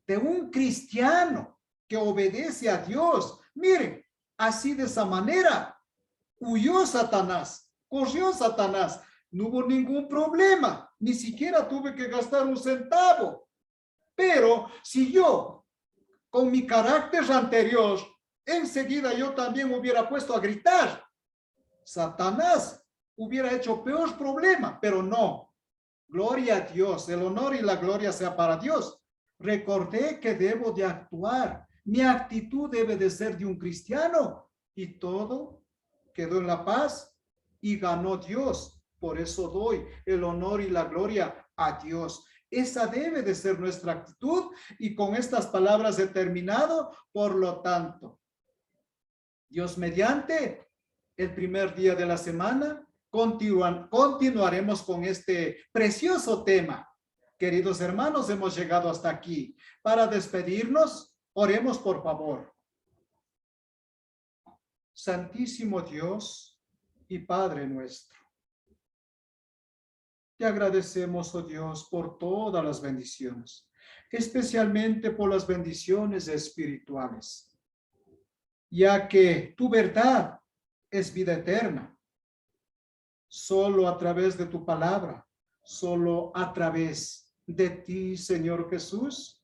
de un cristiano que obedece a Dios. Miren, así de esa manera huyó Satanás, corrió Satanás. No hubo ningún problema, ni siquiera tuve que gastar un centavo. Pero si yo, con mi carácter anterior, enseguida yo también me hubiera puesto a gritar, Satanás hubiera hecho peor problema, pero no. Gloria a Dios, el honor y la gloria sea para Dios. Recordé que debo de actuar. Mi actitud debe de ser de un cristiano y todo quedó en la paz y ganó Dios. Por eso doy el honor y la gloria a Dios. Esa debe de ser nuestra actitud y con estas palabras he terminado. Por lo tanto, Dios mediante, el primer día de la semana, continuaremos con este precioso tema. Queridos hermanos, hemos llegado hasta aquí. Para despedirnos, oremos por favor. Santísimo Dios y Padre nuestro, te agradecemos, oh Dios, por todas las bendiciones, especialmente por las bendiciones espirituales, ya que tu verdad es vida eterna. Solo a través de tu palabra, solo a través de ti, Señor Jesús,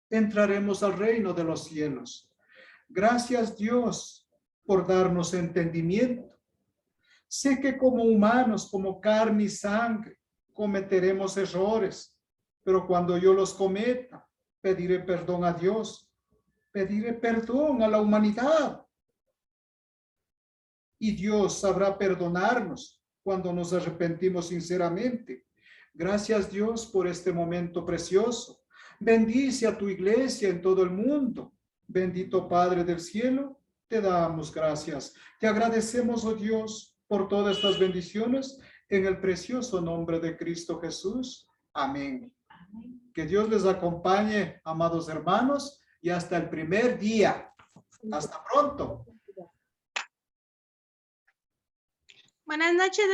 entraremos al reino de los cielos. Gracias, Dios, por darnos entendimiento. Sé que como humanos, como carne y sangre, cometeremos errores, pero cuando yo los cometa, pediré perdón a Dios, pediré perdón a la humanidad. Y Dios sabrá perdonarnos cuando nos arrepentimos sinceramente. Gracias, Dios, por este momento precioso. Bendice a tu iglesia en todo el mundo. Bendito Padre del cielo, te damos gracias. Te agradecemos, oh Dios, por todas estas bendiciones en el precioso nombre de Cristo Jesús. Amén. Que Dios les acompañe, amados hermanos, y hasta el primer día. Hasta pronto. Buenas noches.